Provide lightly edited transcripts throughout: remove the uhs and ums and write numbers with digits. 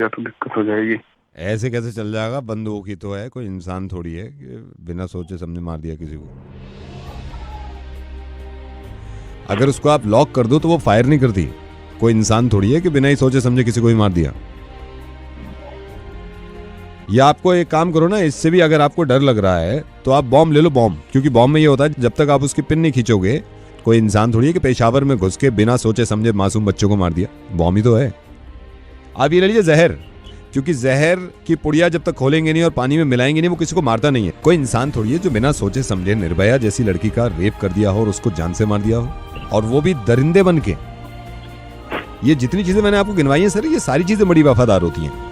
या तो दिक्कत हो जाएगी। ऐसे कैसे चल जाएगा? बंदूक ही तो है, कोई इंसान थोड़ी है कि बिना सोचे समझे मार दिया किसी को। अगर उसको आप लॉक कर दो तो वो फायर नहीं करती। कोई इंसान थोड़ी है कि बिना ही सोचे समझे किसी को ही मार दिया। या आपको एक काम करो ना, इससे भी अगर आपको डर लग रहा है तो आप बॉम्ब ले लो, बॉम्ब। क्योंकि बॉम्ब में ये होता है जब तक आप उसकी पिन नहीं खींचोगे, कोई इंसान थोड़ी है कि पेशावर में घुस के बिना सोचे समझे मासूम बच्चों को मार दिया। बॉम्ब ही तो है। आप ये ले लीजिए जहर, क्योंकि जहर की पुड़िया जब तक खोलेंगे नहीं और पानी में मिलाएंगे नहीं वो किसी को मारता नहीं है। कोई इंसान थोड़ी है जो बिना सोचे समझे निर्भया जैसी लड़की का रेप कर दिया हो और उसको जान से मार दिया हो, और वो भी दरिंदे बन के। ये जितनी चीजें मैंने आपको गिनवाई हैं सर, ये सारी चीजें बड़ी वफादार होती हैं।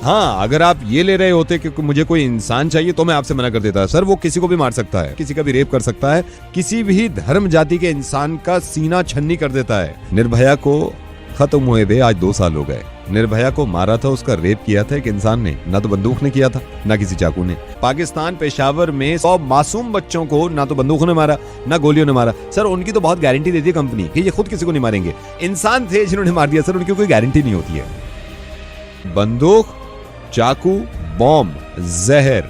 हाँ, अगर आप ये ले रहे होते कि मुझे कोई इंसान चाहिए तो मैं आपसे मना कर देता। सर वो किसी को भी मार सकता है, किसी का भी रेप कर सकता है, किसी भी धर्म जाति के इंसान का सीना छन्नी कर देता है। निर्भया को खत्म हुए हुए आज 2 साल हो गए। निर्भया को मारा था, उसका रेप किया था एक इंसान ने, ना तो बंदूक ने किया था ना किसी चाकू ने। पाकिस्तान पेशावर में 100 मासूम बच्चों को ना तो बंदूकों ने मारा ना गोलियों ने मारा। सर उनकी तो बहुत गारंटी देती है कंपनी कि ये खुद किसी को नहीं मारेंगे। इंसान थे जिन्होंने मार दिया, सर उनकी कोई गारंटी नहीं होती है। बंदूक, चाकू, बॉम्ब, जहर,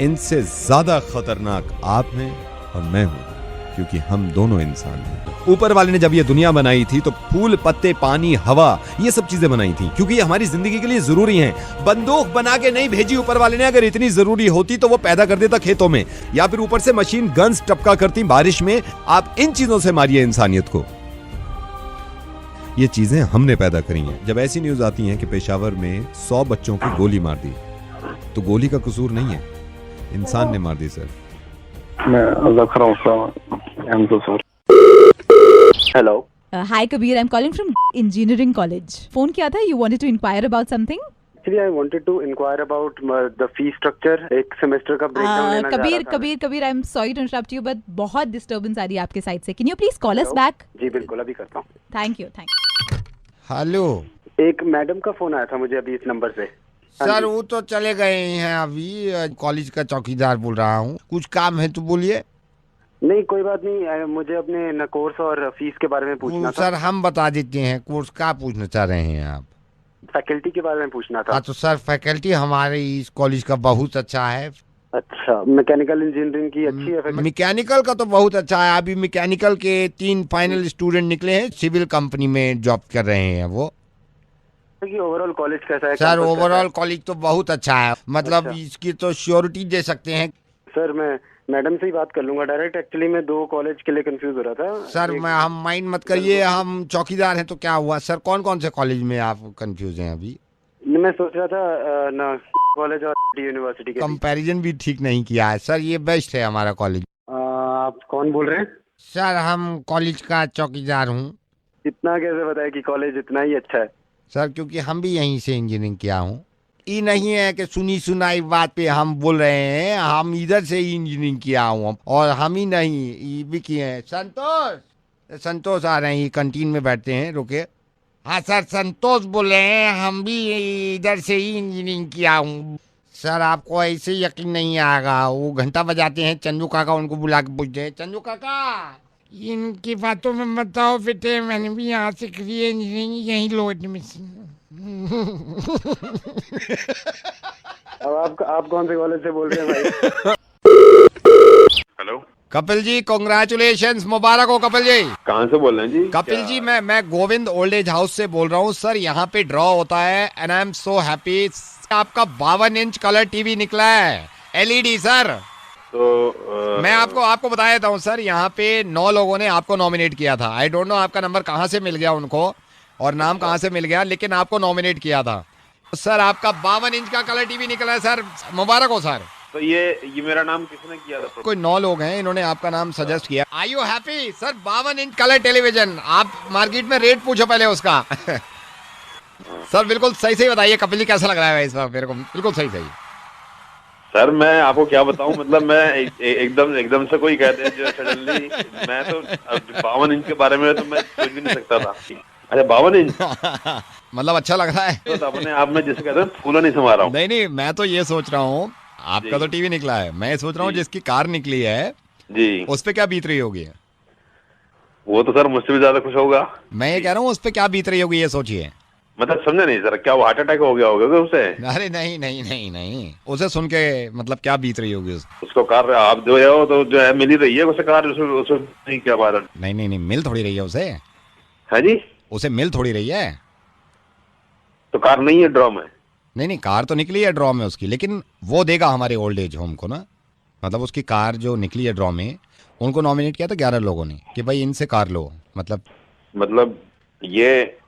इनसे ज्यादा खतरनाक आप हैं और मैं हूं, क्योंकि हम दोनों इंसान हैं। ऊपर वाले ने जब ये दुनिया बनाई थी तो फूल, पत्ते, पानी, हवा, ये सब चीजें बनाई थी क्योंकि ये हमारी जिंदगी के लिए जरूरी हैं। बंदूक बना के नहीं भेजी ऊपर वाले ने। अगर इतनी जरूरी होती तो वो पैदा कर देता खेतों में, या फिर ऊपर से मशीन गन्स टपका करती बारिश में। आप इन चीजों से मारिए इंसानियत को। ये चीजें हमने पैदा करी हैं। जब ऐसी न्यूज आती हैं कि पेशावर में 100 बच्चों को गोली मार दी, तो गोली का कसूर नहीं है, इंसान ने मार दी। सर मैं रख रहा हूँ sir. Hello. Hi Kabir, I'm calling from engineering college. Phone किया था, you wanted to inquire about something? Actually, I wanted to inquire about the fee structure. एक सेमेस्टर का ब्रेकडाउन लेना चाह रहा था। Kabir, I'm sorry to interrupt you, but बहुत disturbance आ रही है आपके साइड से. Can you please call us back? जी बिल्कुल, अभी करता हूँ। Thank you. हेलो एक मैडम का फोन आया था मुझे अभी इस नंबर से। सर वो तो चले गए हैं अभी। कॉलेज का चौकीदार बोल रहा हूँ, कुछ काम है तो बोलिए। नहीं कोई बात नहीं, मुझे अपने न कोर्स और फीस के बारे में पूछना था। सर हम बता देते हैं। कोर्स का पूछना चाह रहे हैं आप? फैकल्टी के बारे में पूछना था। हाँ तो सर फैकल्टी हमारे इस कॉलेज का बहुत अच्छा है। अच्छा, मैकेनिकल इंजीनियरिंग की अच्छी है फैकल्टी? मैकेनिकल का तो बहुत अच्छा है। अभी मैकेनिकल के 3 फाइनल स्टूडेंट निकले हैं, सिविल कंपनी में जॉब कर रहे हैं वो। ओवरऑल कॉलेज कैसा है? सर ओवरऑल कॉलेज तो बहुत अच्छा है, मतलब अच्छा। इसकी तो श्योरिटी दे सकते हैं। सर मैं मैडम से ही बात कर लूंगा डायरेक्ट। एक्चुअली मैं 2 कॉलेज के लिए कंफ्यूज हो रहा था। सर हम माइंड मत करिए, हम चौकीदार हैं तो क्या हुआ। सर कौन कौन से कॉलेज में आप कंफ्यूज हैं अभी? मैं सोच रहा था ना कॉलेज और यूनिवर्सिटी के कंपैरिजन भी ठीक नहीं किया है सर, ये बेस्ट है हमारा कॉलेज। आप कौन बोल रहे हैं? सर हम कॉलेज का चौकीदार हूँ। इतना कैसे बताया कि कॉलेज इतना ही अच्छा है? सर क्योंकि हम भी यहीं से इंजीनियरिंग किया हूँ। ये नहीं है कि सुनी सुनाई बात पे हम बोल रहे हैं, हम इधर से ही इंजीनियरिंग किया हूँ। और हम ही नहीं, ये भी किए हैं। संतोष आ रहे हैं, ये कैंटीन में बैठते हैं, रुके। हाँ सर संतोष बोल रहे हैं, हम भी इधर से ही इंजीनियरिंग किया हूँ। सर आपको ऐसे यकीन नहीं आएगा, वो घंटा बजाते हैं चंदू काका, उनको बुला के पूछते हैं, चंदू काका इनकी बातों में मत बताओ बेटे, मैंने भी यहाँ से करी है इंजीनियरिंग, यहीं लो एडमिशन। अब आप कौन से कॉलेज से बोल रहे हैं भाई? हेलो कपिल जी कॉन्ग्रेचुलेशंस, मुबारक हो कपिल जी। कहाँ से बोल रहे हैं जी? कपिल जी मैं गोविंद ओल्ड एज हाउस से बोल रहा हूँ सर। यहाँ पे ड्रॉ होता है and I am so happy. आपका 52 इंच कलर टीवी निकला है, एलईडी सर। तो मैं आपको बता देता हूँ सर, यहाँ पे 9 लोगों ने आपको नॉमिनेट किया था। आई डोंट नो आपका नंबर कहाँ से मिल गया उनको और नाम कहाँ से मिल गया, लेकिन आपको नॉमिनेट किया था सर। आपका 52 इंच का कलर टीवी निकला है सर, मुबारक हो सर। तो ये मेरा नाम किसने किया था? कोई 9 लोग हैं, इन्होंने आपका नाम सजेस्ट किया। Are you happy sir? 52 inch colour television, आप मार्केट में रेट पूछो पहले उसका। सर बिल्कुल सही बताइए कपिल जी, कैसा लग रहा है इस बार मेरे को? बिल्कुल सही। सर मैं आपको क्या बताऊं, मतलब मैं एकदम से कोई कहते हैं जो सडनली, मैं तो 52 इंच के बारे में तो मैं सोच भी नहीं सकता था। अच्छा 52 इंच मतलब अच्छा लग रहा है तो अपने आप में जिसे कहते हैं फूला नहीं समा रहा हूँ। नहीं, मैं तो ये सोच रहा हूँ, आपका तो टीवी निकला है, मैं सोच रहा हूँ जिसकी कार निकली है जी उस पे क्या बीत रही होगी। वो तो सर मुझसे भी ज्यादा खुश होगा। मैं ये कह रहा हूँ उस पे क्या बीत रही होगी, ये सोचिए। मतलब समझा नहीं सर, क्या वो हार्ट अटैक हो गया होगा क्या उसे? अरे नहीं नहीं नहीं नहीं, उसे सुन के मतलब क्या बीत रही होगी उसको कार आप जो है तो जो है मिल ही रही है उसे कार, उसे नहीं क्या बात है? नहीं नहीं नहीं, मिल थोड़ी रही है उसे। है जी? उसे मिल थोड़ी रही है। तो कार नहीं है, ड्रॉ में? नहीं नहीं, कार तो निकली है ड्रॉ में उसकी, लेकिन वो देगा हमारे ओल्ड एज होम को ना। मतलब उसकी कार जो निकली है ड्रॉ में, उनको नॉमिनेट किया था 11 लोगों ने कि भाई इनसे कार लो। मतलब ये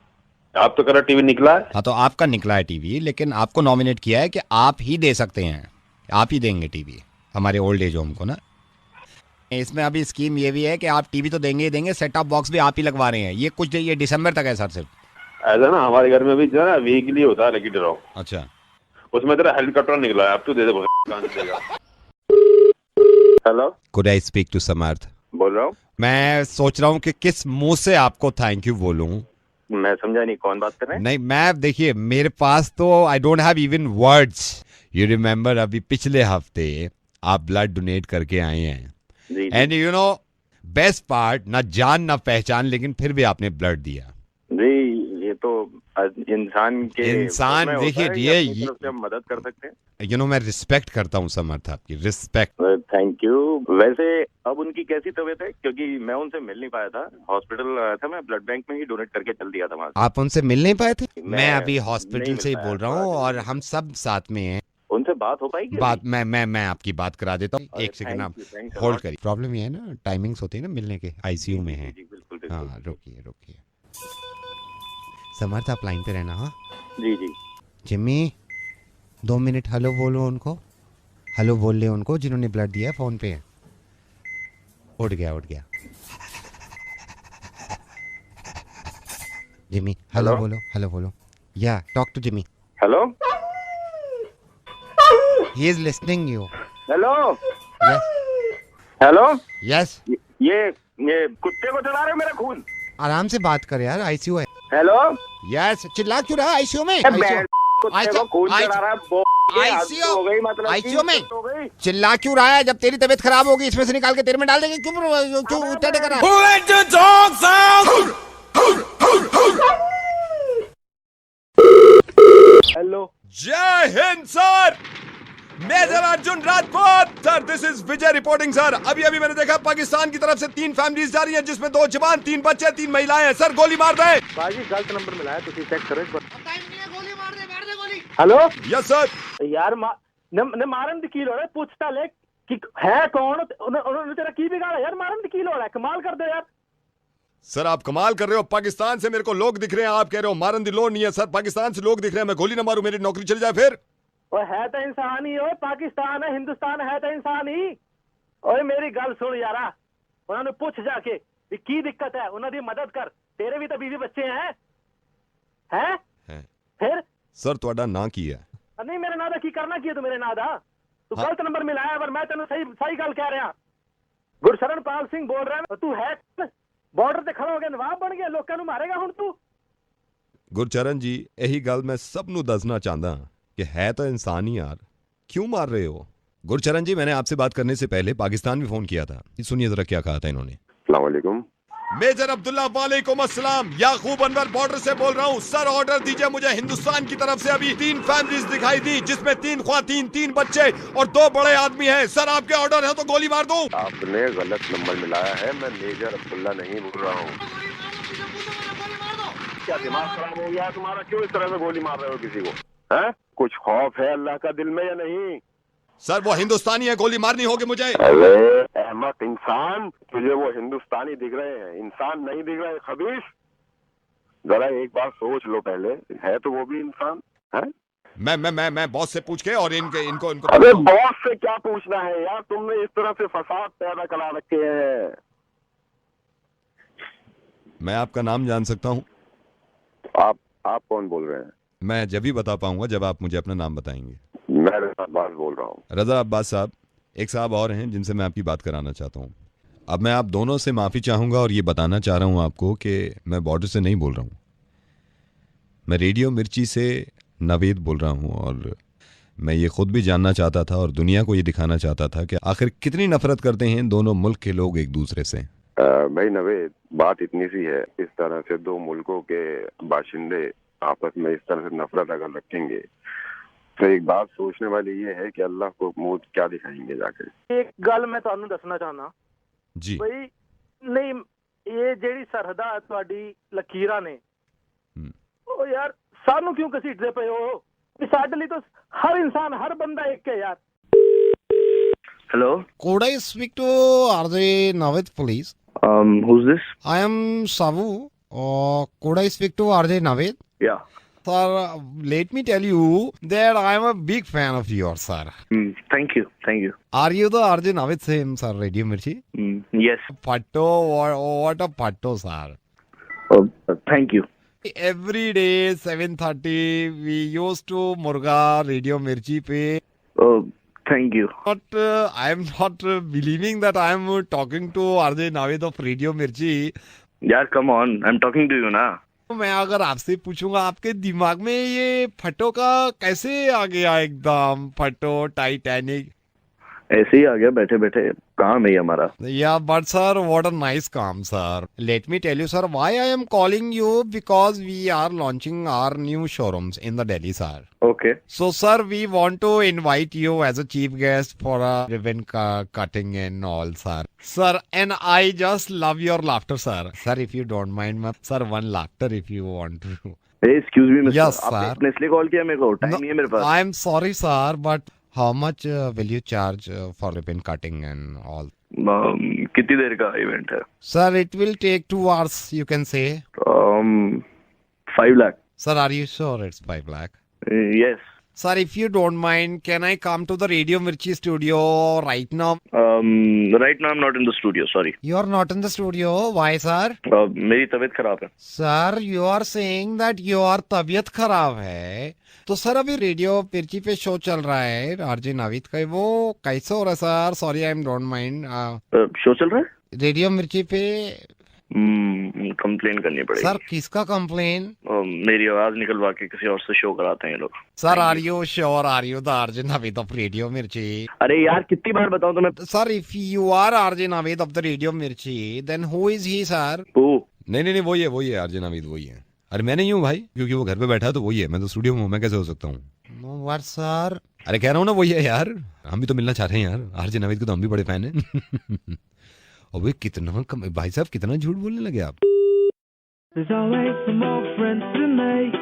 आप तो कह रहे टीवी निकला है। हाँ, तो आपका निकला है टीवी, लेकिन आपको नॉमिनेट किया है कि आप ही दे सकते हैं, आप ही देंगे टीवी हमारे ओल्ड एज होम को ना। इसमें अभी स्कीम ये भी है कि आप टीवी तो देंगे ही देंगे, सेट टॉप बॉक्स भी आप ही लगवा रहे हैं। ये दिसंबर तक है सर सिर्फ। ऐसा ना हमारे घर में भी जो है वीकली होता है लकी ड्रॉ। अच्छा, उसमें तेरा हेलीकॉप्टर निकला है, अब तू दे दे। कहाँ से देगा? Hello, could I speak to Samarth? बोल रहा हूँ। मैं सोच रहा हूँ कि किस मुंह से आपको थैंक यू बोलूं। मैं समझा नहीं, कौन बात कर रहे हैं? नहीं, मैं देखिए मेरे पास तो I don't have even words. You remember अभी पिछले हफ्ते आप ब्लड डोनेट करके आए हैं, and you know best part, ना जान ना पहचान, लेकिन फिर भी आपने ब्लड दिया। जी, ये तो इंसान देखिए ये मदद कर सकते हैं। यू नो मैं रिस्पेक्ट करता हूँ समर्थ, आपकी रिस्पेक्ट। Thank you. वैसे अब उनकी कैसी तबीयत है? क्योंकि मैं उनसे मिल नहीं पाया था, हॉस्पिटल आया था, मैं ब्लड बैंक में ही डोनेट करके चल दिया था वहाँ से। आप उनसे मिल नहीं पाए थे? मैं मैं अभी हॉस्पिटल नहीं से ही मिल बोल रहा पाया, हूँ, थोड़ा और हम सब साथ में हैं। उनसे बात हो पाएगी? बात मैं आपकी बात करा देता हूँ। एक सेकंड आप थैंक्स अ होल्ड लॉट। करिए। प्रॉब्लम ये है ना, टाइमिंग्स होती है ना मिलने के, आईसीयू में है। जी, बिल्कुल हाँ, बिल्कुल। रुकिए समर्थ, आप लाइन पे रहना। हाँ जी जी। जिम्मी, 2 मिनट हेलो बोलो उनको, हेलो बोल ले उनको जिन्होंने ब्लड दिया है, फोन पे है। उठ गया जिम्मी, हेलो बोलो। या talk to Jimmy, hello he is listening you. Hello yes hello. Yes, ये कुत्ते को चला रहे हो मेरा खून? आराम से बात कर यार, आईसीयू है। हेलो। यस, चिल्ला क्यों रहा आईसीयू में? कुत्ते को खून चला रहा है। आईसीयू हो गई, मतलब आईसीयू में चिल्ला क्यों रहा है? जब तेरी तबीयत खराब होगी इसमें से निकाल के तेरे में डाल देंगे। क्यों टेढ़े कर रहा है? हेलो। जय हिंद sir, major Arjun Rajput sir, this is Vijay reporting sir. अभी मैंने देखा पाकिस्तान की तरफ से 3 फैमिलीज जा रही हैं, जिसमें 2 जवान, 3 बच्चे, 3 महिलाएं हैं। सर गोली मार दे। बाजी गलत नंबर मिला है, तुसी चेक करो एक बार। गोली मार दे गोली। हेलो। Yes sir. यार ने मारन दी की लोड़ है, पूछता ले कि है कौन, उन्होंने तेरा की बिगाड़ा यार? मारन दी की लोड़ है, कमाल कर दो यार। सर आप कमाल कर रहे हो, पाकिस्तान से मेरे को लोग दिख रहे हैं, आप कह रहे हो मारन दी लोड नहीं है। सर पाकिस्तान से लोग दिख रहे हैं, मैं गोली ना मारूं, मेरी नौकरी चली जाए फिर? ओए है तो इंसान ही, ओए पाकिस्तान है, हिंदुस्तान है तो इंसान ही। ओए मेरी गल सुन यारा, उन्होंने पूछ जाके की दिक्कत है, उन्होंने मदद कर। तेरे भी तो बीवी बच्चे हैं? फिर सर ਤੁਹਾਡਾ ਨਾਂ ਕੀ ਹੈ? नहीं मेरे नादा की करना की है तू मेरे नादा? तू गलत नंबर मिलाया, पर मैं तेन सही गल कह रहा। गुरशरण पाल सिंह बोल रहा है, तू है बॉर्डर ਤੇ ਖੜਾ ਹੋ ਗਿਆ, ਨਵਾਬ ਬਣ ਗਿਆ, ਲੋਕਾਂ ਨੂੰ ਮਾਰੇਗਾ ਹੁਣ ਤੂੰ? गुरचरण जी, यही गल मैं सब नु दसना चाहता कि है तो इंसान ही यार, क्यों मार रहे हो? गुरचरण जी, मैंने आपसे बात करने से पहले पाकिस्तान में फोन किया था, सुनिए जरा क्या कहा था इन्होंने। अस्सलाम वालेकुम। मेजर अब्दुल्ला, वालेकुम अस्सलाम। याकूब अनवर बॉर्डर से बोल रहा हूँ सर, ऑर्डर दीजिए मुझे। हिंदुस्तान की तरफ से अभी 3 फैमिलीज दिखाई दी, जिसमें 3 ख्वातीन, 3 बच्चे और 2 बड़े आदमी हैं। सर आपके ऑर्डर है तो गोली मार दूं? आपने गलत नंबर मिलाया है, मैं मेजर अब्दुल्ला नहीं बोल रहा हूँ। क्या दिमाग खराब हो गया तुम्हारा? क्यों इस तरह से गोली मार रहे हो किसी को? हैं? कुछ खौफ है अल्लाह का दिल में या नहीं? सर वो हिंदुस्तानी है, गोली मारनी होगी मुझे। अरे अहमद इंसान, तुझे वो हिंदुस्तानी दिख रहे हैं, इंसान नहीं दिख रहे खबीस। जरा एक बार सोच लो पहले, है तो वो भी इंसान है। मैं बॉस से पूछ के और इनको अरे बॉस से क्या पूछना है यार, तुमने इस तरह से फसाद पैदा करा रखे हैं। मैं आपका नाम जान सकता हूँ? आप कौन बोल रहे हैं? मैं जब ही बता पाऊंगा जब आप मुझे अपना नाम बताएंगे। मैं रजा अब्बास बोल रहा हूँ। रजा अब्बास साहब, एक साहब और हैं जिनसे मैं आपकी बात कराना चाहता हूँ। अब मैं आप दोनों से माफ़ी चाहूँगा और ये बताना चाह रहा हूँ आपको कि मैं बॉर्डर से नहीं बोल रहा हूँ, मैं रेडियो मिर्ची से नवेद बोल रहा हूँ। और मैं ये खुद भी जानना चाहता था और दुनिया को ये दिखाना चाहता था कि आखिर कितनी नफरत करते हैं दोनों मुल्क के लोग एक दूसरे से। भाई नवेद, बात इतनी सी है, इस तरह से 2 मुल्कों के बाशिंदे आपस में इस तरह से नफरत अगर रखेंगे तो एक बात सोचने वाली ये है कि अल्लाह को मुंह क्या दिखाएंगे जाके। एक गल मैं ਤੁਹਾਨੂੰ ਦੱਸਣਾ ਚਾਹਨਾ जी ਬਈ ਨਹੀਂ ਇਹ ਜਿਹੜੀ ਸਰਹੱਦਾਂ ਤੁਹਾਡੀ ਲਕੀਰਾਂ ਨੇ ਉਹ ਯਾਰ ਸਾਨੂੰ ਕਿਉਂ ਘਸੀਟਦੇ ਪਏ ਹੋ ਵੀ ਸਾਡੇ ਲਈ ਤਾਂ ਹਰ ਇਨਸਾਨ ਹਰ ਬੰਦਾ ਇੱਕ ਹੈ ਯਾਰ। Hello, Could I speak to RJ Navid, please? who's this? I am Savu. Could I speak to RJ Navid? Yeah. Sir, let me tell you that I am a big fan of yours, sir. Thank you. Are you the RJ Navid same, sir, Radio Mirchi? Yes. Patto, what a patto, sir. Thank you. Every day 7:30 we used to Murga Radio Mirchi pe. Thank you. But I am not believing that I am talking to RJ Navid of Radio Mirchi. यार come on, I'm talking to you ना। मैं अगर आपसे पूछूंगा आपके दिमाग में ये फटो का कैसे आ गया एकदम फटो टाइटैनिक? ऐसे ही आ गया बैठे बैठे, काम है हमारा। Yeah, but sir, what a nice काम, sir. Let me tell you, sir, why I am calling you because we are launching our new showrooms in the Delhi, sir. Okay. So, sir, we want to invite you as a chief guest for a ribbon cutting and all, sir. Sir, and I just love your laughter, sir. Sir, if you don't mind, sir, one laughter if you want to. Hey, excuse me, mister. Yes, आपने sir. इसलिए call किया मेरे को? Time नहीं है मेरे पास। I am sorry, sir, but how much will you charge for ribbon cutting and all? कितनी देर का इवेंट है? Sir, it will take 2 hours, you can say. 5 lakh. Sir, are you sure it's 5 lakh? Yes. Sir, if you don't mind, can I come to the Radio Mirchi studio right now? Right now I'm not in the studio, sorry. You are not in the studio. Why, sir? मेरी तबीयत खराब है। Sir, you are saying that your तबीयत खराब है। तो sir अभी radio मिर्ची पे शो चल रहा है आरजे नाविद का, वो कैसे हो रहा है sir? Sorry, I am don't mind. Show चल रहा है रेडियो मिर्ची पे। कंप्लेन करनी पड़ेगी। सर किसका कंप्लेन? मेरी आवाज निकलवा के किसी और से शो कराते हैं ये लोग। Sir are you sure? Are you the RJ Navid of radio Mirchi? अरे यार कितनी बार बताऊं तुम्हें? Sir if you are RJ Navid of the radio Mirchi then who is he sir? नहीं वही है आरजे नाविद, वही है। अरे मैं नहीं हूँ भाई, क्योंकि वो घर पे बैठा है तो वही है। मैं तो स्टूडियो में हूँ, मैं कैसे हो सकता हूँ? What sir? अरे कह रहा हूँ ना वही है यार। हम भी तो मिलना चाह रहे हैं यार, आरजे नाविद के तो हम भी बड़े फैन हैं। और वे कितना भाई साहब कितना झूठ बोलने लगे आप। There's always some more friends to make.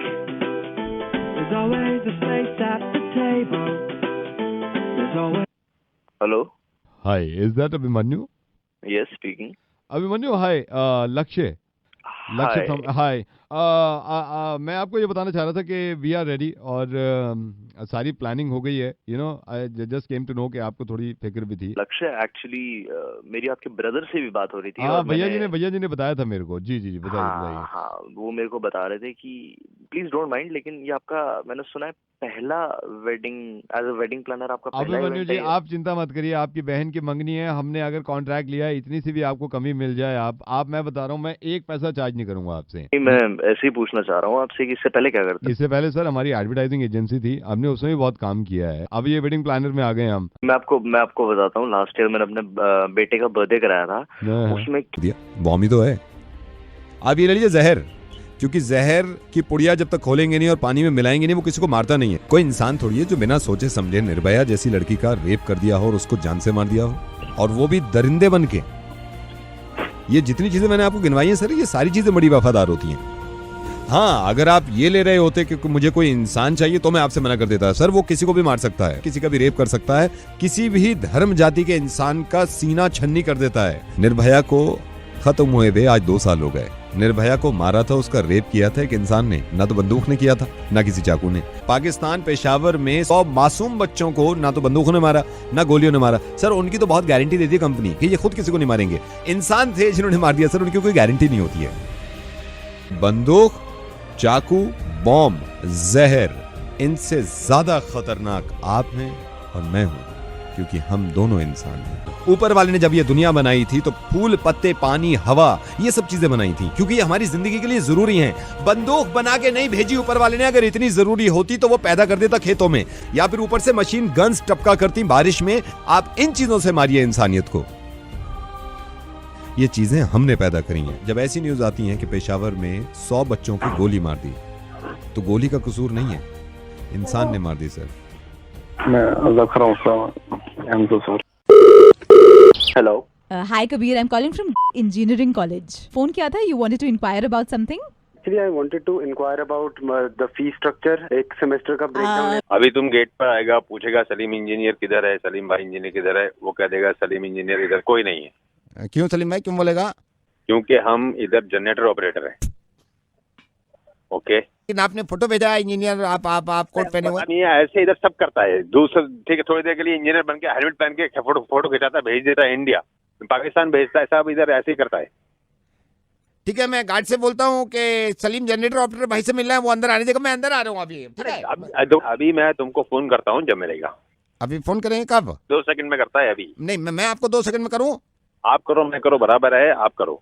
There's always a place at the table. There's always. Hello. Hi, is that Abhimanyu? Yes, speaking. Abhimanyu hi, Lakshya hi. मैं आपको ये बताना चाह रहा था कि वी आर रेडी और सारी प्लानिंग हो गई है। You know I just came to know कि आपको थोड़ी फिक्र भी थी। लक्ष्य, एक्चुअली मेरी आपके ब्रदर से भी बात हो रही थी। हाँ, भैया जी ने बताया था मेरे को। जी बताइए। हाँ, वो मेरे को बता रहे थे कि प्लीज डोंट माइंड, लेकिन ये आपका मैंने सुना है पहला wedding as a wedding planner आपका पहला अभिमन्यु जी, आप चिंता मत करिए। आपकी बहन की मंगनी है, हमने अगर कॉन्ट्रैक्ट लिया है, इतनी सी भी आपको कमी मिल जाए आप मैं बता रहा हूँ, मैं 1 पैसा चार्ज नहीं करूंगा आपसे। मैं ऐसे ही पूछना चाह रहा हूँ आपसे कि इससे पहले क्या करते? इससे पहले सर हमारी एडवर्टाइजिंग एजेंसी थी, हमने उसमें भी बहुत काम किया है। अब ये वेडिंग प्लानर में आ गए हम। मैं आपको बताता हूँ, लास्ट ईयर मैंने अपने बेटे का बर्थडे कराया था, उसमें बॉम्ब ही तो है। आप ये ले लीजिए जहर, क्योंकि जहर की पुड़िया जब तक खोलेंगे नहीं और पानी में मिलाएंगे नहीं, वो किसी को मारता नहीं है। कोई इंसान थोड़ी है जो बिना सोचे समझे निर्भया जैसी लड़की का रेप कर दिया हो और उसको जान से मार दिया हो, और वो भी दरिंदे बन के। ये जितनी चीजें मैंने आपको गिनवाई हैं सर, ये सारी चीजें बड़ी वफादार होती हैं। हाँ, अगर आप ये ले रहे होते कि मुझे कोई इंसान चाहिए तो मैं आपसे मना कर देता। सर वो किसी को भी मार सकता है, किसी का भी रेप कर सकता है, किसी भी धर्म जाति के इंसान का सीना छन्नी कर देता है। निर्भया को खत्म हुए हुए आज 2 साल हो गए। निर्भया को मारा था, उसका रेप किया था एक इंसान ने, ना तो बंदूक ने किया था ना किसी चाकू ने। पाकिस्तान पेशावर में 100 मासूम बच्चों को ना तो बंदूकों ने मारा ना गोलियों ने मारा। सर उनकी तो बहुत गारंटी देती है कंपनी कि ये खुद किसी को नहीं मारेंगे। इंसान थे जिन्होंने मार दिया, सर उनकी कोई गारंटी नहीं होती है। बंदूक, चाकू, बॉम्ब, जहर, इनसे ज्यादा खतरनाक आप हैं और मैं हूं, क्योंकि हम दोनों इंसान हैं। ऊपर वाले ने जब ये दुनिया बनाई थी तो फूल, पत्ते, पानी, हवा, ये सब चीजें बनाई थी क्योंकि ये हमारी जिंदगी के लिए जरूरी हैं। बंदूक बना के नहीं भेजी ऊपर वाले ने, अगर इतनी जरूरी होती तो वो पैदा कर देता खेतों में, या फिर ऊपर से मशीन गन्स टपका करती बारिश में। आप इन चीजों से मारिए इंसानियत को। ये चीजें हमने पैदा करी हैं। जब ऐसी न्यूज आती हैं कि पेशावर में 100 बच्चों को गोली मार दी, तो गोली का कसूर नहीं है, इंसान ने मार दी सर। मैं रख रहा हूँ sir. Hello Hi Kabir, I'm calling from engineering college. Phone किया था, you wanted to inquire about something? Actually, I wanted to inquire about the fee structure. एक सेमेस्टर का ब्रेकडाउन है। अभी तुम गेट पर आएगा, पूछेगा सलीम इंजीनियर किधर है, सलीम भाई इंजीनियर किधर है, वो कह देगा सलीम इंजीनियर इधर कोई नहीं है। क्यों सलीम भाई, क्यों बोलेगा? क्योंकि हम इधर जनरेटर ऑपरेटर हैं। ओके, लेकिन आपने फोटो भेजा है इंजीनियर, आप कोट पहने हुए। नहीं ऐसे इधर सब करता है। दूसरा ठीक है, थोड़ी देर के लिए इंजीनियर बन के हेलमेट पहन के फोटो खिंचाता है, भेज देता है इंडिया, पाकिस्तान भेजता है, सब इधर ऐसे ही करता है। ठीक है, मैं गार्ड से बोलता हूँ कि सलीम जनरेटर ऑपरेटर भाई से मिलना है, वो अंदर आने देगा, मैं अंदर आ रहा हूँ अभी। ठीक है, अभी मैं तुमको फोन करता हूँ जब मिलेगा। अभी फोन करेंगे कब? 2 सेकंड में करता है अभी। नहीं, मैं आपको 2 सेकंड में करूँ? आप करो, मैं करो, बराबर है, आप करो।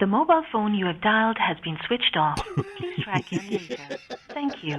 The mobile phone you have dialed has been switched off. Please try again later. Thank you.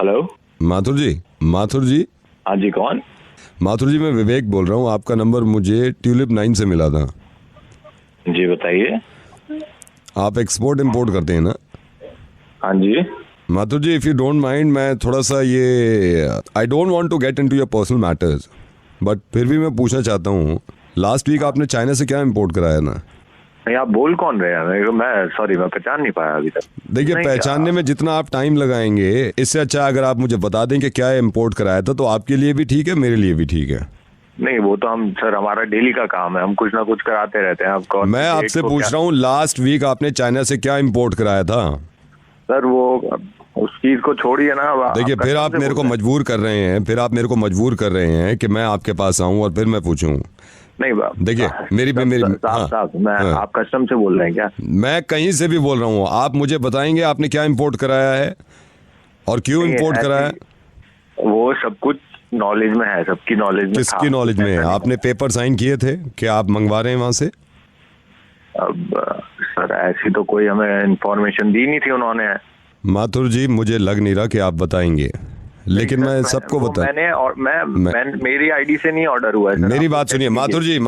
Hello Mathur ji. हाँ जी, कौन? माथुर जी, मैं विवेक बोल रहा हूँ। आपका नंबर मुझे ट्यूलिप 9 से मिला था। जी बताइए। आप एक्सपोर्ट इंपोर्ट करते हैं ना? हाँ जी। Mathur ji, if you don't mind, मैं थोड़ा सा ये I don't want to get into your personal matters, but फिर भी मैं पूछना चाहता हूँ, लास्ट वीक आपने चाइना से क्या इंपोर्ट कराया ना? नहीं, आप बोल कौन रहे हैं? मैं सॉरी, मैं पहचान नहीं पाया अभी तक। देखिए, पहचानने में जितना आप टाइम लगाएंगे, इससे अच्छा अगर आप मुझे बता दें कि क्या इंपोर्ट कराया था, तो आपके लिए भी ठीक है, मेरे लिए भी ठीक है। नहीं, वो तो हम सर, हमारा डेली का काम है, हम कुछ ना कुछ कराते रहते हैं। आपको मैं आपसे पूछ रहा हूँ, लास्ट वीक आपने चाइना से क्या इंपोर्ट कराया था? सर वो उस चीज को छोड़िए ना। देखिए, फिर आप मेरे को मजबूर कर रहे हैं कि मैं आपके पास आऊँ और फिर मैं पूछूं। नहीं, देखिए, मेरी साहब, मैं आप कस्टम से बोल रहे हैं क्या? मैं कहीं से भी बोल रहा हूँ। आप मुझे बताएंगे आपने क्या इंपोर्ट कराया है और क्यों इंपोर्ट कराया? वो सब कुछ नॉलेज में है, सबकी नॉलेज में। किसकी नॉलेज में है? आपने पेपर साइन किए थे कि आप मंगवा रहे हैं वहां से? अब सर, ऐसी तो कोई हमें इंफॉर्मेशन दी नहीं थी उन्होंने। माथुर जी, मुझे लग नहीं रहा कि आप बताएंगे, लेकिन मैं सबको बता। मेरी आईडी से नहीं ऑर्डर हुआ है सर। मेरी बात सुनिए माथुर जी।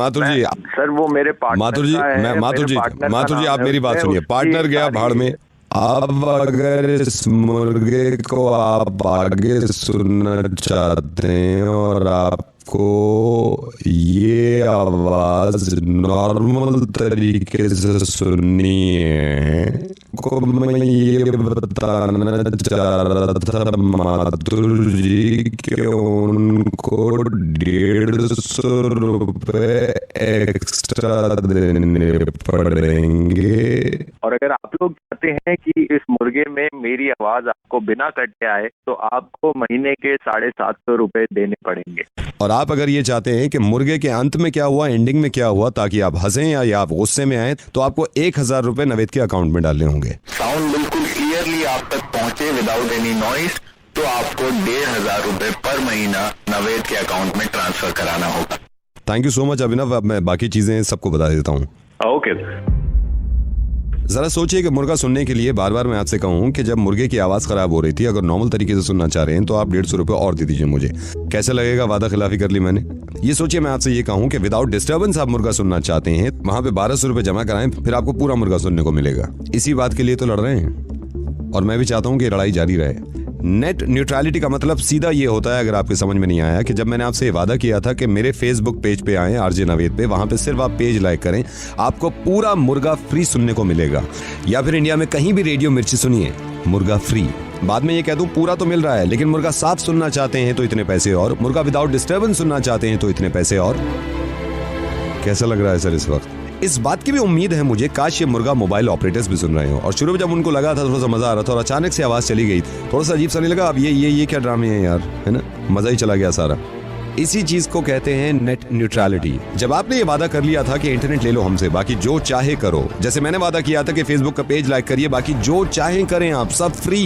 सर वो मेरे पार्टनर माथुर जी, आप मेरी बात सुनिए। पार्टनर गया भाड़ में। अब अगर इस मुर्गे को आप आगे सुनना चाहते हैं और आपको ये आवाज नॉर्मल तरीके से सुननी है, को मैं ये बताना चाह रहा था माथुर जी कि उनको 150 रुपए एक्स्ट्रा देने पड़ेंगे। और अगर आप लोग चाहते हैं कि इस मुर्गे में मेरी आवाज आपको बिना कटे आए, तो आपको महीने के 750 रुपए देने पड़ेंगे। और आप अगर ये चाहते हैं कि मुर्गे के अंत में क्या हुआ, एंडिंग में क्या हुआ, ताकि आप हंसें या आप गुस्से में आए, तो आपको 1000 रुपए नवेद के अकाउंट में डालने होंगे। साउंड बिल्कुल क्लियरली आप तक पहुंचे विदाउट एनी नॉइस, तो आपको 1500 रुपए पर महीना नवेद के अकाउंट में ट्रांसफर कराना होगा। थैंक यू सो मच अभिनव। अब मैं बाकी चीजें सबको बता देता हूँ। ओके। जरा सोचिए कि मुर्गा सुनने के लिए बार बार मैं आपसे कहूँ कि जब मुर्गे की आवाज खराब हो रही थी, अगर नॉर्मल तरीके से सुनना चाह रहे हैं तो आप 150 रुपए और दे दीजिए मुझे। कैसे लगेगा? वादा खिलाफी कर ली मैंने। ये सोचिए मैं आपसे ये कहूँ कि विदाउट डिस्टर्बेंस आप मुर्गा सुनना चाहते हैं, वहां पे 1200 रुपए जमा कराएं, फिर आपको पूरा मुर्गा सुनने को मिलेगा। इसी बात के लिए तो लड़ रहे हैं और मैं भी चाहता हूँ कि लड़ाई जारी रहे। नेट न्यूट्रलिटी का मतलब सीधा ये होता है, अगर आपके समझ में नहीं आया, कि जब मैंने आपसे वादा किया था कि मेरे फेसबुक पेज पे आएं आरजे नवेद पे, वहां पे सिर्फ आप पेज लाइक करें, आपको पूरा मुर्गा फ्री सुनने को मिलेगा। या फिर इंडिया में कहीं भी रेडियो मिर्ची सुनिए, मुर्गा फ्री। बाद में ये कह दूं पूरा तो मिल रहा है, लेकिन मुर्गा साफ सुनना चाहते हैं तो इतने पैसे और, मुर्गा विदाउट डिस्टर्बेंस सुनना चाहते हैं तो इतने पैसे और। कैसा लग रहा है सर इस वक्त? इस बात की भी उम्मीद है मुझे, काश ये मुर्गा मोबाइल ऑपरेटर्स भी सुन रहे हो और शुरू में जब उनको लगा था थोड़ा सा मजा आ रहा था और अचानक से आवाज चली गई, थोड़ा सा अजीब सा नहीं लगा? अब ये क्या ड्रामे हैं यार, है ना? मजा ही चला गया सारा। इसी चीज को कहते हैं नेट न्यूट्रलिटी। जब आपने ये वादा कर लिया था कि इंटरनेट ले लो हमसे, बाकी जो चाहे करो, जैसे मैंने वादा किया था कि फेसबुक का पेज लाइक करिए, बाकी जो चाहे करें आप, सब फ्री।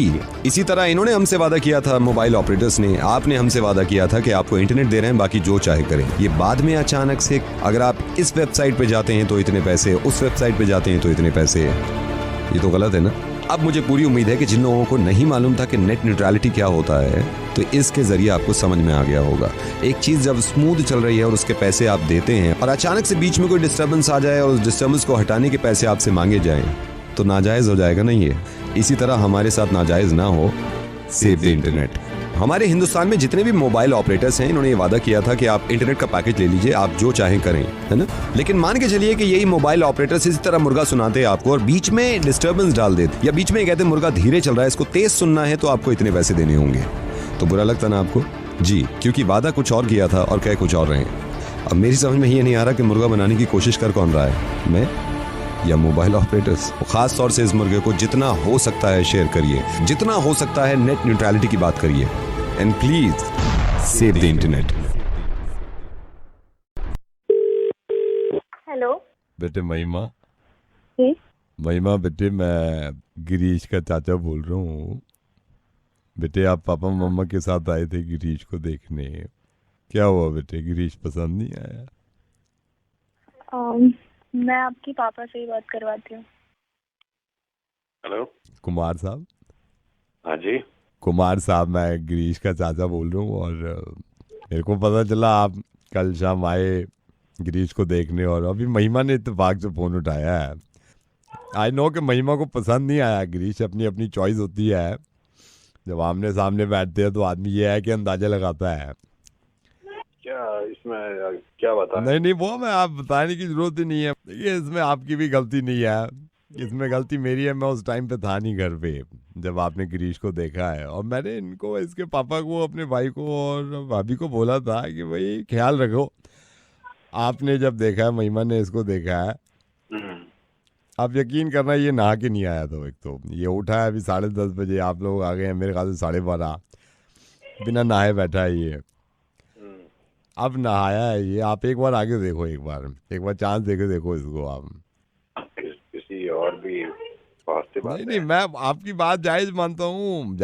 इसी तरह इन्होंने हमसे वादा किया था, मोबाइल ऑपरेटर्स ने, आपने हमसे वादा किया था कि आपको इंटरनेट दे रहे हैं, बाकी जो चाहे करें। ये बाद में अचानक से अगर आप इस वेबसाइट पे जाते हैं तो इतने पैसे, उस वेबसाइट पे जाते हैं तो इतने पैसे, ये तो गलत है ना। अब मुझे पूरी उम्मीद है कि जिन लोगों को नहीं मालूम था कि नेट न्यूट्रलिटी क्या होता है, तो इसके जरिए आपको समझ में आ गया होगा। एक चीज जब स्मूथ चल रही है और उसके पैसे आप देते हैं और अचानक से बीच में कोई डिस्टर्बेंस आ जाए और उस डिस्टर्बेंस को हटाने के पैसे आपसे मांगे जाएं, तो नाजायज हो जाएगा नहीं है। इसी तरह हमारे साथ नाजायज ना हो, सेव द इंटरनेट। हमारे हिंदुस्तान में जितने भी मोबाइल ऑपरेटर्स हैं, इन्होंने ये वादा किया था कि आप इंटरनेट का पैकेज ले लीजिए, आप जो चाहें करें, है ना। लेकिन मान के चलिए कि यही मोबाइल ऑपरेटर्स इसी तरह मुर्गा सुनाते आपको और बीच में डिस्टर्बेंस डाल देते, या बीच में कहते मुर्गा धीरे चल रहा है, इसको तेज सुनना है तो आपको इतने पैसे देने होंगे। तो बुरा लगता ना आपको जी, क्योंकि वादा कुछ और किया था और कह कुछ और रहे। अब मेरी समझ में ये नहीं आ रहा कि मुर्गा बनाने की कोशिश कर कौन रहा है, मैं या मोबाइल ऑपरेटर्स। खास तौर से इस मुर्गे को जितना हो सकता है शेयर करिए, जितना हो सकता है नेट न्यूट्रलिटी की बात करिए, and please save the internet. Hello बेटे महिमा। जी महिमा बेटे, मैं गिरीश का चाचा बोल रहा हूँ। बेटे आप पापा मम्मा के साथ आए थे गिरीश को देखने, क्या हुआ बेटे, गिरीश पसंद नहीं आया? मैं आपकी पापा से ही बात करवाती हूँ। हेलो कुमार साहब। हाँ जी कुमार साहब, मैं गिरीश का चाचा बोल रहा हूँ और मेरे को पता चला आप कल शाम आए गिरीश को देखने, और अभी महिमा ने इत्तेफाक से फ़ोन उठाया है। आई नो कि महिमा को पसंद नहीं आया गिरीश, अपनी अपनी चॉइस होती है। जब आमने सामने बैठते हैं तो आदमी ये है कि अंदाजा लगाता है। क्या इसमें क्या बता? नहीं वो मैं आप बताने की जरूरत ही नहीं है। देखिए इसमें आपकी भी गलती नहीं है, इसमें गलती मेरी है। मैं उस टाइम पे था नहीं घर पे जब आपने गिरीश को देखा है, और मैंने इनको, इसके पापा को, अपने भाई को और भाभी को बोला था कि भाई ख्याल रखो। आपने जब देखा है, महिमा ने इसको देखा है, आप यकीन करना ये नहा के नहीं आया था। एक तो ये उठा है अभी 10:30 बजे, आप लोग आ गए हैं मेरे ख्याल से 12:30, बिना नहाए बैठा है ये। अब नहाया है ये, आप एक बार आगे देखो, एक बार चांस देखो इसको आप। किसी और भी नहीं मैं आपकी बात जायज मानता हूँ,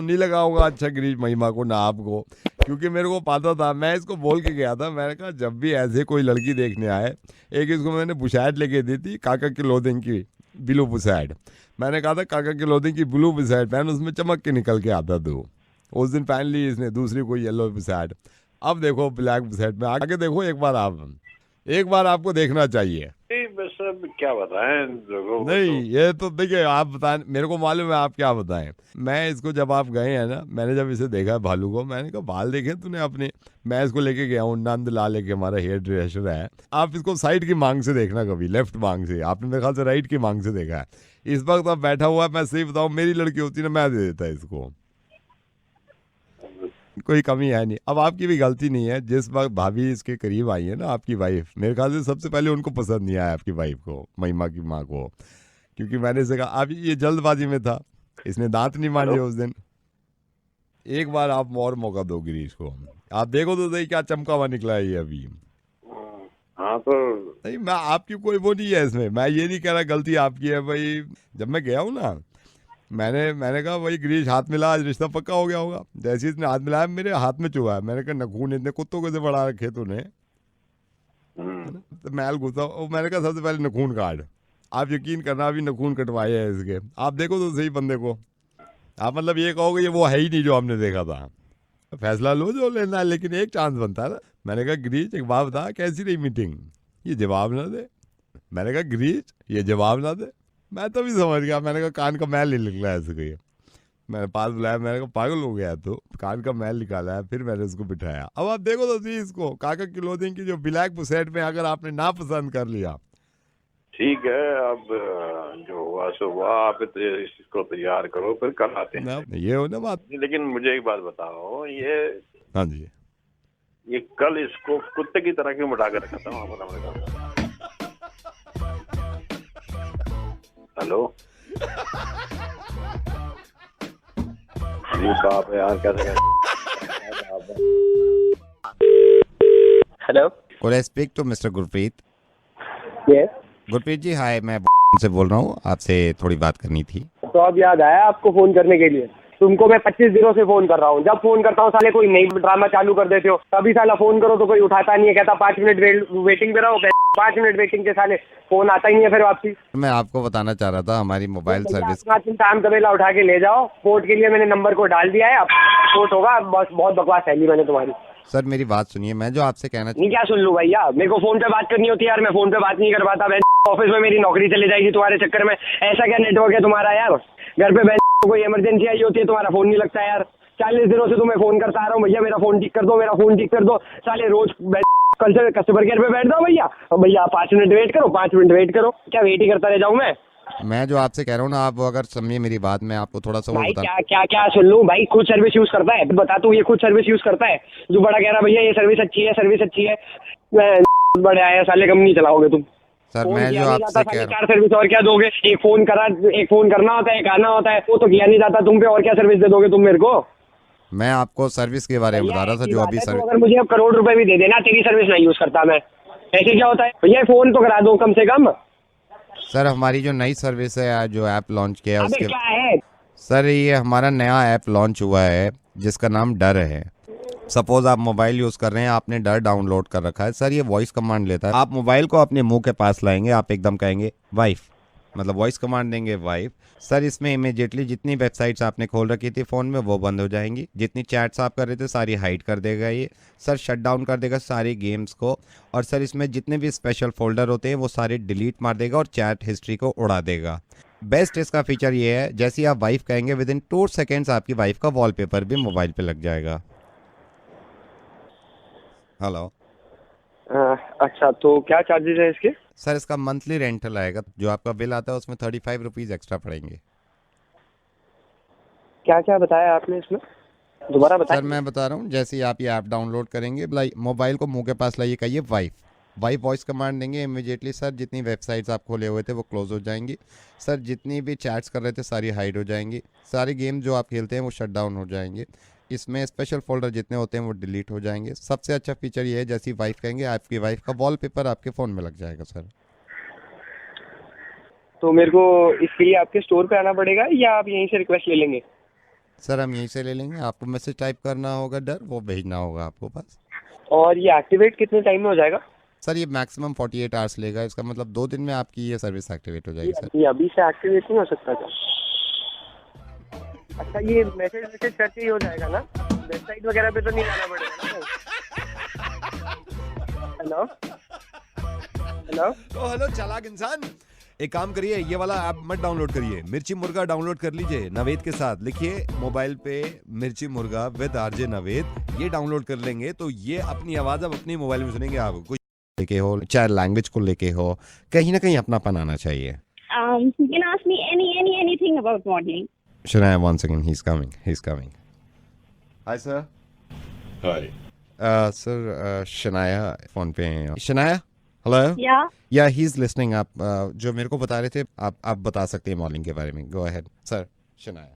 नहीं लगा होगा अच्छा गिरीश महिमा को ना आपको, क्योंकि मेरे को पता था, मैं इसको बोल के गया था। मैंने कहा जब भी ऐसे कोई लड़की देखने आए, एक इसको मैंने बुशैट लेके दी थी, काका की क्लोथिंग की ब्लू बुशैट। मैंने कहा था काका की क्लोथिंग की ब्लू बुशैट पहन, उसमें चमक के निकल के आता था। उस दिन पहन ली इसने दूसरी कोई येलो बुशैट। अब देखो ब्लैक बुशैट में आगे देखो, एक बार आपको देखना चाहिए। क्या बताएं नहीं ये तो देखिए आप बताएं, मेरे को मालूम है आप क्या बताएं। मैं इसको जब आप गए हैं ना, मैंने जब इसे देखा भालू को, मैंने कहा बाल देखे तूने अपने। मैं इसको लेके गया हूँ, नंद लाल लेके, हमारा हेयर ड्रेसर है। आप इसको साइड की मांग से देखना, कभी लेफ्ट मांग से। आपने मेरे ख्याल से राइट की मांग से देखा है। इस वक्त अब बैठा हुआ है, मैं सही बताऊँ, मेरी लड़की होती ना मैं दे देता इसको, कोई कमी है नहीं। अब आपकी भी गलती नहीं है, जिस वक्त भाभी इसके करीब आई है ना आपकी वाइफ, मेरे ख्याल से सबसे पहले उनको पसंद नहीं आया आपकी वाइफ को, महिमा की माँ को, क्योंकि मैंने इसे कहा अभी ये जल्दबाजी में था, इसने दांत नहीं मांजे उस दिन। एक बार आप और मौका दो गिरीश को, आप देखो तो सही क्या चमका हुआ निकला है ये अभी। हाँ तो नहीं मैं आपकी कोई वो नहीं है इसमें, मैं ये नहीं कह रहा गलती आपकी है भाई। जब मैं गया हूँ ना, मैंने कहा भाई गिरीश हाथ मिला, आज रिश्ता पक्का हो गया होगा। जैसे इसने हाथ मिलाया मेरे हाथ में चुभा है। मैंने कहा नखून इतने कुत्तों को से बढ़ा रखे तूने, तो मैल घुसा। मैंने कहा सबसे पहले नखून काट। आप यकीन करना अभी नखून कटवाए हैं इसके, आप देखो तो सही बंदे को। आप मतलब ये कहोगे ये वो है ही नहीं जो हमने देखा था। फैसला लो जो लेना है, लेकिन एक चांस बनता है ना। मैंने कहा गिरीश एक बात बता, कैसी रही मीटिंग? ये जवाब ना दे। मैंने कहा गिरीश ये जवाब ना दे। मैं तो भी समझ गया, मैंने कहा कान का मैल नहीं निकला है इसको। ये मैंने पास बुलाया, मैंने कहा पागल हो गया तो कान का मैल निकाला है। फिर मैंने उसको बिठाया। अब आप देखो तो सही इसको, काका की क्लोथिंग की जो ब्लैक बुशैट में अगर आपने ना पसंद कर लिया, ठीक है, अब जो हुआ सो हुआ, आप इसको तैयार करो, फिर कल आते हैं। ये हो ना बात। लेकिन मुझे एक बात बताओ, ये हाँ जी, ये कल इसको कुत्ते की तरह क्यों बिठा कर रखा था? हेलो बाप है यार, कैसे hello, Could I speak to Mr. Gurpreet? Yes. Gurpreet ji hi, मैं से बोल रहा हूँ, आपसे थोड़ी बात करनी थी। तो अब याद आया आपको फोन करने के लिए। तुमको मैं 25 दिनों से फोन कर रहा हूँ, जब फोन करता हूँ साले कोई नई ड्रामा चालू कर देते हो, तभी साला फोन करो तो कोई उठाता नहीं है, कहता 5 मिनट वेटिंग पे रहो, 5 मिनट वेटिंग के साले फोन आता ही नहीं है फिर वापसी। मैं आपको बताना चाह रहा था हमारी मोबाइल सर्विस। तुम काम कबेला उठा के ले जाओ, पोर्ट के लिए मैंने नंबर को डाल दिया है, अब पोर्ट होगा। बस बहुत बकवास है मैंने तुम्हारी। सर मेरी बात सुनिए, मैं जो आपसे कहना नहीं क्या सुन लूं भैया, मेरे को फोन पे बात करनी होती है यार, मैं फोन पे बात नहीं कर पाता। ऑफिस में मेरी नौकरी चली जाएगी तुम्हारे चक्कर में। ऐसा क्या नेटवर्क है तुम्हारा यार? घर पे कोई इमरजेंसी आई होती है, तुम्हारा फोन नहीं लगता यार। 40 दिनों से तुम्हें फोन करता आ रहा हूँ, भैया मेरा फोन ठीक कर दो, मेरा फोन ठीक कर दो। साले रोज कल से कस्टमर केयर पे बैठ जाओ भैया, भैया 5 मिनट वेट करो, 5 मिनट वेट करो। क्या वेट ही करता रह जाऊँ मैं जो आपसे कह रहा हूँ ना, आप अगर समझिए मेरी बात, मैं आपको थोड़ा सा भाई क्या सुन लूं भाई? खुद सर्विस यूज करता है, बता तू, ये खुद सर्विस यूज करता है जो बड़ा कह रहा भैया ये सर्विस अच्छी है, सर्विस अच्छी है। बड़े आया साले, कम नहीं चलाओगे तुम। सर मैं जो आपसे कह रहा हूँ, 4 सर्विस और क्या दोगे? एक फोन करना होता है, एक आना होता है, वो तो किया नहीं जाता तुम पे, और क्या सर्विस दे दोगे तुम मेरे को? मैं आपको सर्विस के बारे में बता रहा था जो अभी सर्विस। अगर मुझे अब करोड़ रुपए भी दे देना, तेरी सर्विस नहीं यूज करता मैं। ऐसे क्या होता है भैया? फोन तो करा दो कम से कम। सर हमारी जो नई सर्विस है, जो ऐप लॉन्च किया है उसके क्या है सर, ये हमारा नया ऐप लॉन्च हुआ है जिसका नाम डर है। सपोज आप मोबाइल यूज कर रहे हैं, आपने डर डाउनलोड कर रखा है, सर ये वॉइस कमांड लेता है। आप मोबाइल को अपने मुंह के पास लाएंगे, आप एकदम कहेंगे वाइफ, मतलब वॉइस कमांड देंगे वाइफ। सर इसमें इमीडिएटली जितनी वेबसाइट्स आपने खोल रखी थी फ़ोन में वो बंद हो जाएंगी, जितनी चैट्स आप कर रहे थे सारी हाइड कर देगा ये। सर शट डाउन कर देगा सारी गेम्स को, और सर इसमें जितने भी स्पेशल फोल्डर होते हैं वो सारे डिलीट मार देगा और चैट हिस्ट्री को उड़ा देगा। बेस्ट इसका फीचर ये है, जैसे ही आप वाइफ कहेंगे विद इन 2 सेकेंड्स आपकी वाइफ का वॉलपेपर भी मोबाइल पे लग जाएगा। हेलो, अच्छा तो क्या चार्जेस है इसके? सर इसका मंथली रेंटल आएगा, जो आपका बिल आता है उसमें 35 रुपीज़ एक्स्ट्रा पड़ेंगे। क्या क्या बताया आपने इसमें, दोबारा बताइए। सर मैं बता रहा हूँ, जैसे ही आप ये ऐप डाउनलोड करेंगे, मोबाइल को मुंह के पास लाइए, कहिए वाइफ वॉइस कमांड देंगे, इमीडिएटली सर जितनी वेबसाइट्स आप खोले हुए थे वो क्लोज हो जाएंगी। सर जितनी भी चैट्स कर रहे थे सारी हाइड हो जाएंगी, सारी गेम जो आप खेलते हैं वो शट डाउन हो जाएंगे। इसमें स्पेशल फोल्डर जितने होते हैं वो डिलीट हो जाएंगे। सबसे अच्छा फीचर ये है, जैसी वाइफ कहेंगे आपकी वाइफ का वॉलपेपर आपके फ़ोन में लग जाएगा। सर तो मेरे को इसके लिए आपके स्टोर पे आना पड़ेगा या आप यहीं से रिक्वेस्ट ले लेंगे? सर हम यहीं से ले लेंगे, आपको मैसेज टाइप करना होगा डर, वो भेजना होगा आपको पास। और ये एक्टिवेट कितने टाइम में हो जाएगा? सर ये मैक्सिमम 48 आवर्स लेगा, इसका मतलब 2 दिन में आपकी ये सर्विस एक्टिवेट हो जाएगी। सर ये अभी से एक्टिवेट नहीं हो सकता क्या? अच्छा ये मैसेज करके ही हो जाएगा ना, वेबसाइट वगैरह पे तो नहीं जाना पड़ेगा ना? हेलो हेलो चालाक इंसान, एक काम करिए, ये वाला ऐप मत डाउनलोड करिए, मिर्ची मुर्गा डाउनलोड कर लीजिए नवेद के साथ। लिखिए मोबाइल पे मिर्ची मुर्गा विद आरजे नवेद, ये डाउनलोड कर लेंगे तो ये अपनी आवाज अब अपनी मोबाइल में सुनेंगे। आप कुछ लेके हो, चाहे लैंग्वेज को लेके हो, कहीं ना कहीं अपनापन आना चाहिए। You can ask me anything about modeling. Shania, one second, he's coming. Hi sir. Hi. Sir, Shania phone पे हैं। Shania, hello. Yeah, he's listening. आप जो मेरे को बता रहे थे, आप बता सकते हैं मॉडलिंग के बारे में। Go ahead, sir. Shania.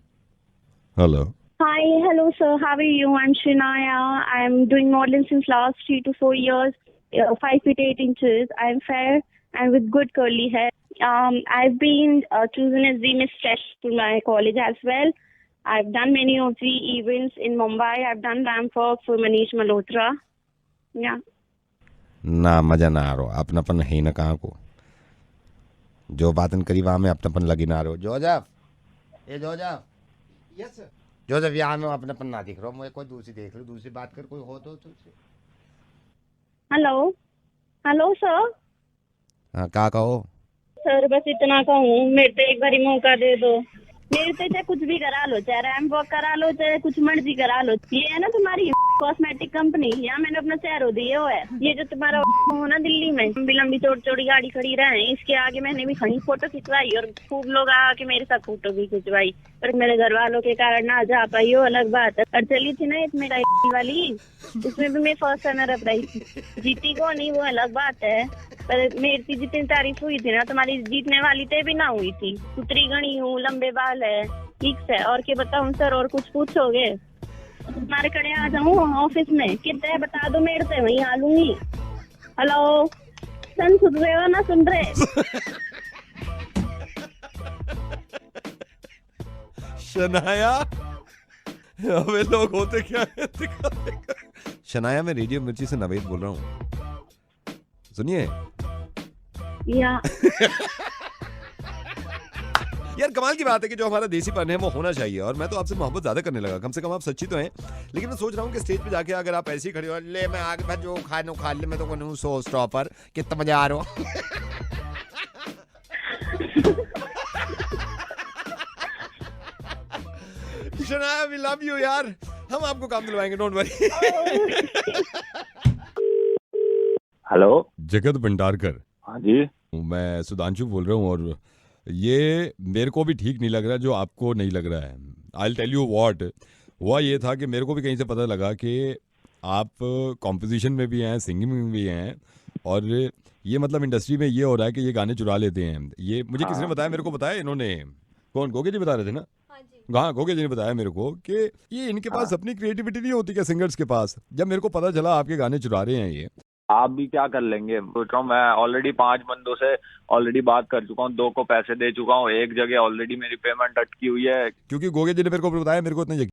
Hello. Hi, hello sir. How are you? I'm Shania. I'm doing modeling since last 3 to 4 years. 5 feet 8 inches. I'm fair and with good curly hair. I've been chosen as the Miss Fresh to my college as well. I've done many of the events in Mumbai. I've done ramp walk for Manish Malhotra. Yeah. ना मजा ना आ रहा, अपनापन है ना कहाँ को, जो बातन करी वहाँ में अपनापन लगी ना रहो। Joseph, yes sir. जोजफ यहाँ में अपनापन ना दिख रहा, मुझे कोई दूसरी देख लो, दूसरी बात कर, कोई हो तो हेलो सर। हाँ क्या कहो सर? बस इतना कहूँ, मेरे तो एक बारी मौका दे दो। मेरे से चाहे कुछ भी करा लो, चाहे रैम्प वॉक करा लो, चाहे कुछ मर्जी करा लो। ये है ना तुम्हारी कॉस्मेटिक कंपनी, यहाँ मैंने अपना शहर दिए हुआ है। ये जो तुम्हारा हो ना दिल्ली में लंबी चौड़ी गाड़ी खड़ी रहे, इसके आगे मैंने भी खड़ी फोटो खिंचवाई और खूब लोग आके मेरे साथ फोटो भी खिंचवाई, पर मेरे घर वालों के कारण ना जा पाई, हो अलग बात है। और चली थी ना इसमें वाली, उसमें भी मैं फर्स्ट रनर अप रही, जीती को नहीं, वो अलग बात है। पर मेरी जितनी तारीफ हुई थी ना, तुम्हारी जीतने वाली ते भी ना हुई थी। सुतरी गणी हूँ, लंबे बाल है, ठीक है। और क्या बताऊँ सर, और कुछ पूछोगे? तुम्हारे कड़े आ जाऊँ ऑफिस में, कितने बता दो, मेरे से वहीं आ लूंगी। हेलो सन, सुन रहे हो ना? सुन रहे? शनाया, अबे लोग होते क्या है? शनाया, मैं रेडियो मिर्ची से नवेद बोल रहा हूँ, सुनिए। यार कमाल की बात है कि जो हमारा देसीपन है वो होना चाहिए, और मैं तो आपसे मोहब्बत ज्यादा करने लगा, कम से कम आप सच्ची तो हैं। लेकिन मैं सोच रहा हूँ कि स्टेज पे जाके अगर आप ऐसे ही खड़े हो, ले मैं आगे भाई जो खानो खा ले, मैं तो कहूँ सो स्टॉपर, कितना मजा आ रहा हो। शनाया, वी लव यू यार, हम आपको काम दिलवाएंगे, डोंट वरी। हेलो, जगत भंडारकर। हाँ जी, मैं सुधांशु बोल रहा हूँ, और ये मेरे को भी ठीक नहीं लग रहा जो आपको नहीं लग रहा है। I'll tell you what, हुआ ये था कि मेरे को भी कहीं से पता लगा कि आप कॉम्पोजिशन में भी हैं, सिंगिंग में भी हैं, और ये मतलब इंडस्ट्री में ये हो रहा है कि ये गाने चुरा लेते हैं। ये मुझे किसने बताया? मेरे को बताया इन्होंने, कौन, गोगे जी बता रहे थे ना? हाँ, गोगे जी ने बताया मेरे को कि ये इनके पास अपनी क्रिएटिविटी नहीं होती क्या सिंगर्स के पास। जब मेरे को पता चला आपके गाने चुरा रहे हैं ये, आप भी क्या कर लेंगे? सोच रहा हूँ, मैं ऑलरेडी 5 बंदों से ऑलरेडी बात कर चुका हूँ, 2 को पैसे दे चुका हूँ, एक जगह ऑलरेडी मेरी पेमेंट अटकी हुई है। क्योंकि गोगे जी ने मेरे को बताया, मेरे को इतना